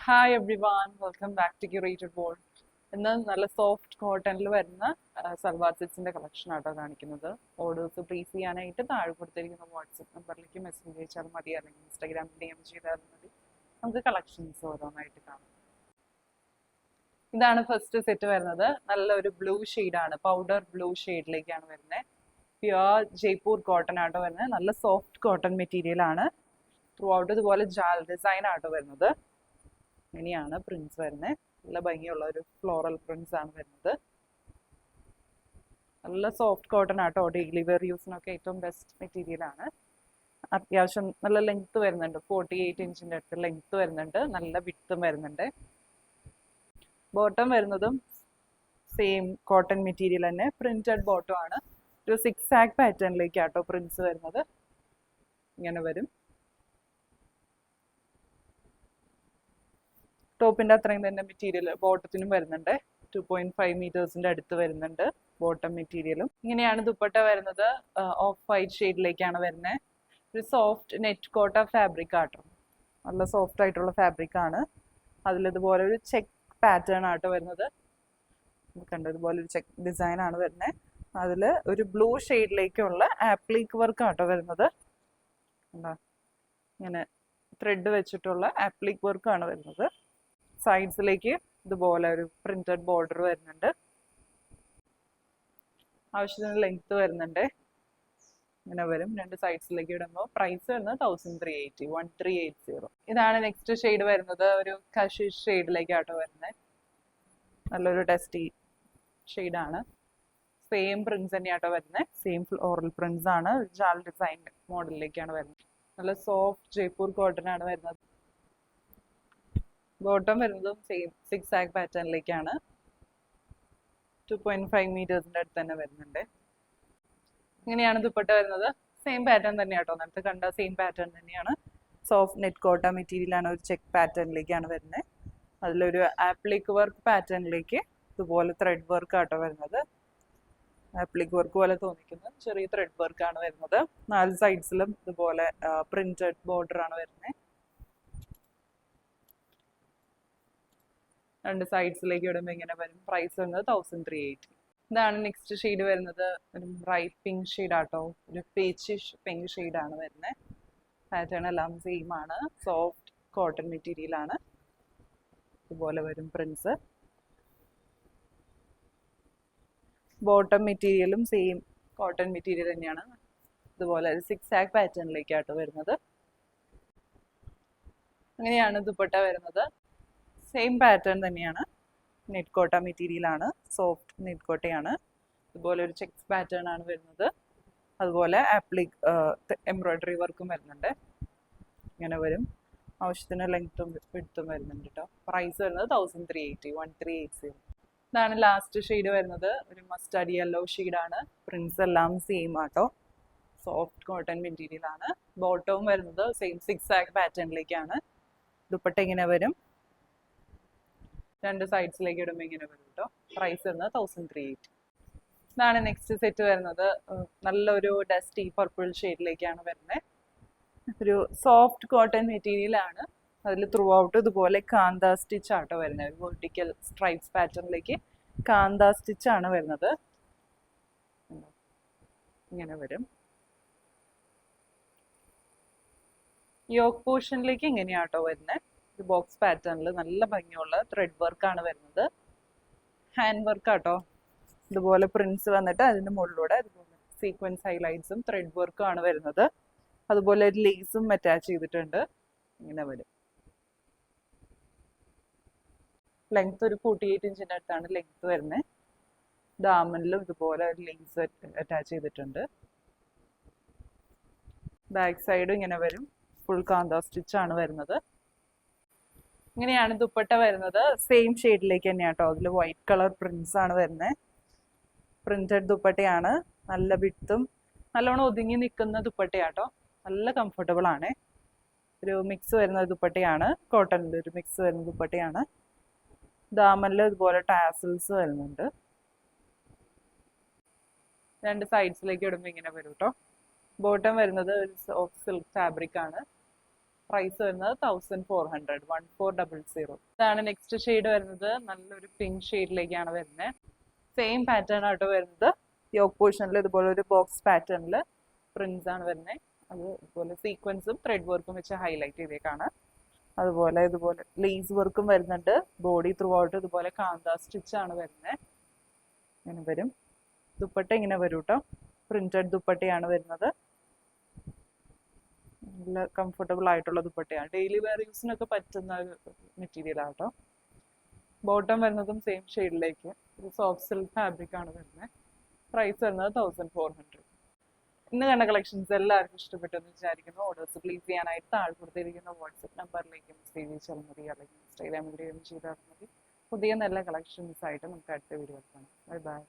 Hi everyone, welcome back to curated world. ഇന്ന് നല്ല soft കോട്ടണിൽ വരുന്ന സൽവാർ സെറ്റ്സിന്റെ കളക്ഷൻ ആട്ടോ കാണിക്കുന്നത്. ഓർഡേഴ്സ് പ്ലേസ് ചെയ്യാനായിട്ട് താഴെ കൊടുത്തിരിക്കുന്ന വാട്സപ്പ് നമ്പറിലേക്ക് മെസ്സേജ് അയച്ചാൽ മതി, അല്ലെങ്കിൽ ഇൻസ്റ്റാഗ്രാമിൽ DM ചെയ്താൽ മതി. നമുക്ക് കളക്ഷൻസ് ഓരോന്നായിട്ട് കാണാം. ഇതാണ് ഫസ്റ്റ് സെറ്റ് വരുന്നത്. നല്ലൊരു ബ്ലൂ ആണ്, പൗഡർ ബ്ലൂ ഷെയ്ഡിലേക്കാണ് വരുന്നത്. പ്യുവർ ജയ്പൂർ കോട്ടൺ ആട്ടോ വരുന്നത്. നല്ല സോഫ്റ്റ് കോട്ടൺ മെറ്റീരിയൽ ആണ്. ത്രൂ ഔട്ട് ഇതുപോലെ ജാൽ ഡിസൈൻ ആട്ടോ വരുന്നത്. ഇങ്ങനെയാണ് പ്രിന്റ്സ് വരുന്നത്. നല്ല ഭംഗിയുള്ള ഒരു ഫ്ലോറൽ പ്രിന്റ്സ് ആണ് വരുന്നത്. നല്ല സോഫ്റ്റ് കോട്ടൺ ആട്ടോ, ഡെയിലി വെയർ യൂസിനൊക്കെ ഏറ്റവും ബെസ്റ്റ് മെറ്റീരിയൽ ആണ്. അത്യാവശ്യം നല്ല ലെങ്ത് വരുന്നുണ്ട്, 48 ഇഞ്ചിന്റെ അടുത്ത് ലെങ്ത് വരുന്നുണ്ട്. നല്ല വിഡ്ത്തും വരുന്നുണ്ട്. ബോട്ടം വരുന്നതും സെയിം കോട്ടൺ മെറ്റീരിയൽ തന്നെ, പ്രിന്റഡ് ബോട്ടം ആണ്. ഒരു 6 ആഗ് പാറ്റേണിലേക്ക് ആട്ടോ പ്രിന്റ്സ് വരുന്നത്. ഇങ്ങനെ വരും. ടോപ്പിന്റെ അത്രയും തന്നെ മെറ്റീരിയൽ ബോട്ടത്തിനും വരുന്നുണ്ട്. 2.5 മീറ്റേഴ്സിന്റെ അടുത്ത് വരുന്നുണ്ട് ബോട്ടം മെറ്റീരിയലും. ഇങ്ങനെയാണ് ദുപ്പട്ട വരുന്നത്. ഓഫ് വൈറ്റ് ഷെയ്ഡിലേക്കാണ് വരുന്നത്. ഒരു സോഫ്റ്റ് നെറ്റ് കോട്ട ഫാബ്രിക് ആട്ടോ, നല്ല സോഫ്റ്റ് ആയിട്ടുള്ള ഫാബ്രിക് ആണ്. അതിലിതുപോലെ ഒരു ചെക്ക് പാറ്റേൺ ആട്ടോ വരുന്നത്. കണ്ടോ, ഇതുപോലെ ഒരു ചെക്ക് ഡിസൈൻ ആണ് വരുന്നത്. അതിൽ ഒരു ബ്ലൂ ഷെയ്ഡിലേക്കുള്ള ആപ്ലിക് വർക്ക് ആട്ടോ വരുന്നത്. എന്താ ഇങ്ങനെ ത്രെഡ് വെച്ചിട്ടുള്ള ആപ്ലിക് വർക്ക് ആണ് വരുന്നത്. സൈഡ്സിലേക്ക് ഇതുപോലെ ഒരു പ്രിന്റഡ് ബോർഡർ വരുന്നുണ്ട്. ആവശ്യത്തിന് ലെങ്ത് വരുന്നുണ്ട്. ഇങ്ങനെ വരും. രണ്ട് സൈഡ്സിലേക്ക് ഇടുമ്പോൾ പ്രൈസ് വരുന്നത് 1380. ഇതാണ് നെക്സ്റ്റ് ഷെയ്ഡ് വരുന്നത്. ഒരു കഷിഷ് ഷെയ്ഡിലേക്കാട്ടോ വരുന്നത്. നല്ലൊരു ഡസ്റ്റി ഷെയ്ഡാണ്. സെയിം പ്രിന്റ്സ് തന്നെയാട്ടോ വരുന്നത്. സെയിം ഫ്ലോറൽ പ്രിന്റ്സ് ആണ്. ജാൽ ഡിസൈൻ മോഡലിലേക്കാണ് വരുന്നത്. നല്ല സോഫ്റ്റ് ജയ്പൂർ കോട്ടൺ ആണ് വരുന്നത്. ബോട്ടം വരുന്നതും സെയിം 6 ആഗ് പാറ്റേണിലേക്കാണ്. 2.5 മീറ്റേഴ്സിന്റെ അടുത്ത് തന്നെ വരുന്നുണ്ട്. ഇങ്ങനെയാണ് ദുപ്പട്ട വരുന്നത്. സെയിം പാറ്റേൺ തന്നെയാട്ടോ, നേരത്തെ കണ്ട സെയിം പാറ്റേൺ തന്നെയാണ്. സോഫ്റ്റ് നെറ്റ് കോട്ട മെറ്റീരിയൽ ആണ്. ഒരു ചെക്ക് പാറ്റേണിലേക്കാണ് വരുന്നത്. അതിലൊരു ആപ്ലിക് വർക്ക് പാറ്റേണിലേക്ക് ഇതുപോലെ ത്രെഡ് വർക്ക് ആട്ടോ വരുന്നത്. ആപ്ലിക് വർക്ക് പോലെ തോന്നിക്കുന്ന ചെറിയ ത്രെഡ് വർക്ക് ആണ് വരുന്നത്. 4 സൈഡ്സിലും ഇതുപോലെ പ്രിന്റഡ് ബോർഡർ ആണ് വരുന്നത്. രണ്ട് സൈഡ്സിലേക്ക് ഇടുമ്പോൾ ഇങ്ങനെ വരും. പ്രൈസ് വരുന്നത് 1380. ഇതാണ് നെക്സ്റ്റ് ഷെയ്ഡ് വരുന്നത്. ഒരു ബ്രൈറ്റ് പിങ്ക് ഷെയ്ഡ് ആട്ടോ, ഒരു പേച്ചിഷ് പിങ്ക് ഷെയ്ഡാണ് വരുന്നത്. പാറ്റേൺ എല്ലാം സെയിം ആണ്. സോഫ്റ്റ് കോട്ടൺ മെറ്റീരിയൽ ആണ്. ഇതുപോലെ വരും പ്രിന്റ്സ്. ബോട്ടം മെറ്റീരിയലും സെയിം കോട്ടൺ മെറ്റീരിയൽ തന്നെയാണ്. ഇതുപോലെ ഒരു 6 ആഗ് പാറ്റേണിലേക്കാട്ടോ വരുന്നത്. അങ്ങനെയാണ് ദുപ്പട്ട വരുന്നത്. സെയിം പാറ്റേൺ തന്നെയാണ്. നെറ്റ് കോട്ട മെറ്റീരിയൽ ആണ്. സോഫ്റ്റ് നെറ്റ് കോട്ടയാണ്. ഇതുപോലെ ഒരു ചെക്സ് പാറ്റേൺ ആണ് വരുന്നത്. അതുപോലെ ആപ്ലിക് എംബ്രോയിഡറി വർക്കും വരുന്നുണ്ട്. ഇങ്ങനെ വരും. ആവശ്യത്തിന് ലെങ്ത്തും വിഡ്ത്തും വരുന്നുണ്ട് കേട്ടോ. പ്രൈസ് വരുന്നത് 1380. ഇതാണ് ലാസ്റ്റ് ഷെയ്ഡ് വരുന്നത്. ഒരു മസ്റ്റാർഡ് യെല്ലോ ഷെയ്ഡാണ്. പ്രിന്റ്സ് എല്ലാം സെയിം ആട്ടോ. സോഫ്റ്റ് കോട്ടൺ മെറ്റീരിയൽ ആണ്. ബോട്ടവും വരുന്നത് സെയിം 6 ആഗ് പാറ്റേണിലേക്കാണ്. ദുപ്പട്ട ഇങ്ങനെ വരും. രണ്ട് സൈഡ്സിലേക്ക് ഇടുമ്പോൾ ഇങ്ങനെ വരും കേട്ടോ. പ്രൈസ് വരുന്നത് 1380. ഇതാണ് നെക്സ്റ്റ് സെറ്റ് വരുന്നത്. നല്ലൊരു ഡസ്റ്റി പർപ്പിൾ ഷെയ്ഡിലേക്കാണ് വരുന്നത്. ഒരു സോഫ്റ്റ് കോട്ടൺ മെറ്റീരിയൽ ആണ്. അതിൽ ത്രൂ ഔട്ട് ഇതുപോലെ കാന്ത സ്റ്റിച്ച് ആട്ടോ വരുന്നത്. വെർട്ടിക്കൽ സ്ട്രൈപ്സ് പാറ്റേണിലേക്ക് കാന്ത സ്റ്റിച്ച് ആണ് വരുന്നത്. ഇങ്ങനെ വരും. യോക്ക് പോർഷനിലേക്ക് ഇങ്ങനെയാട്ടോ വരുന്നത്. ഒരു ബോക്സ് പാറ്റേണിൽ നല്ല ഭംഗിയുള്ള ത്രെഡ് വർക്ക് ആണ് വരുന്നത്. ഹാൻഡ് വർക്ക് ആട്ടോ. ഇതുപോലെ പ്രിന്റ്സ് വന്നിട്ട് അതിന്റെ മുകളിലൂടെ ഇതുപോലെ സീക്വൻസ് ഹൈലൈറ്റ്സും ത്രെഡ് വർക്കും ആണ് വരുന്നത്. അതുപോലെ ഒരു ലേസും അറ്റാച്ച് ചെയ്തിട്ടുണ്ട്. ഇങ്ങനെ വരും. ലെങ്ത് ഒരു 48 ഇഞ്ചിന്റെ അടുത്താണ് ലെങ്ത് വരുന്നത്. ദാമനിലും ഇതുപോലെ ഒരു ലേസ് അറ്റാച്ച് ചെയ്തിട്ടുണ്ട്. ബാക്ക് സൈഡ് ഇങ്ങനെ വരും. ഫുൾ കാന്ത സ്റ്റിച്ച് ആണ് വരുന്നത്. ഇങ്ങനെയാണ് ദുപ്പട്ട വരുന്നത്. സെയിം ഷെയ്ഡിലേക്ക് തന്നെയാണ് കേട്ടോ. അതിൽ വൈറ്റ് കളർ പ്രിന്റ്സ് ആണ് വരുന്നത്. പ്രിന്റഡ് ദുപ്പട്ടയാണ്. നല്ല വിഡ്ത്തും നല്ലോണം ഒതുങ്ങി നിൽക്കുന്ന ദുപ്പട്ടയാട്ടോ. നല്ല കംഫർട്ടബിൾ ആണ്. ഒരു മിക്സ് വരുന്ന ദുപ്പട്ടയാണ്. കോട്ടണിൻ്റെ ഒരു മിക്സ് വരുന്ന ദുപ്പട്ടയാണ്. ദാമനിൽ ഇതുപോലെ ടാസൽസ് വരുന്നുണ്ട്. രണ്ട് സൈഡ്സിലേക്ക് ഇടുമ്പോൾ ഇങ്ങനെ വരും കേട്ടോ. ബോട്ടം വരുന്നത് ഒരു സോഫ്റ്റ് സിൽക്ക് ഫാബ്രിക് ആണ്. പ്രൈസ് വരുന്നത് 1400, 1400. ഇതാണ് നെക്സ്റ്റ് ഷെയ്ഡ് വരുന്നത്. നല്ലൊരു പിങ്ക് ഷെയ്ഡിലേക്കാണ് വരുന്നത്. സെയിം പാറ്റേൺ ആയിട്ട് വരുന്നത്. യോക്ക് പോർഷനിൽ ഇതുപോലെ ഒരു ബോക്സ് പാറ്റേണിൽ പ്രിന്റ്സ് ആണ് വരുന്നത്. അത് ഇതുപോലെ സീക്വൻസും ത്രെഡ് വർക്കും വെച്ച് ഹൈലൈറ്റ് ചെയ്തേക്കാണ്. അതുപോലെ ഇതുപോലെ ലേസ് വർക്കും വരുന്നുണ്ട്. ബോഡി ത്രൂ ഔട്ട് ഇതുപോലെ കാന്ത സ്റ്റിച്ച് ആണ് വരുന്നത്. ഇങ്ങനെ വരും. ദുപ്പട്ട ഇങ്ങനെ വരും കേട്ടോ. പ്രിന്റഡ് ദുപ്പട്ടയാണ് വരുന്നത്. നല്ല കംഫർട്ടബിൾ ആയിട്ടുള്ള ദുപ്പട്ടയാണ്. ഡെയിലി വെയർ യൂസിനൊക്കെ പറ്റുന്ന ഒരു മെറ്റീരിയൽ ആട്ടോ. ബോട്ടം വരുന്നതും സെയിം ഷെയ്ഡിലേക്ക് ഒരു സോഫ്റ്റ് സിൽക്ക് ഫാബ്രിക് ആണ് വരുന്നത്. പ്രൈസ് വരുന്നത് 1400. ഇന്ന് കണ്ട കളക്ഷൻസ് എല്ലാവർക്കും ഇഷ്ടപ്പെട്ടെന്ന് വിചാരിക്കുന്നു. ഓർഡേഴ്സ് പ്ലേസ് ചെയ്യാനായിട്ട് താഴെ കൊടുത്തിരിക്കുന്ന വാട്സപ്പ് നമ്പറിലേക്ക് മെസ്സേജ് ചെയ്താൽ മതി, അല്ലെങ്കിൽ ഇൻസ്റ്റാഗ്രാമിൽ ചെയ്താൽ മതി. പുതിയ നല്ല കളക്ഷൻസ് ആയിട്ട് നമുക്ക് അടുത്ത വീഡിയോ കാണാം. Bye bye.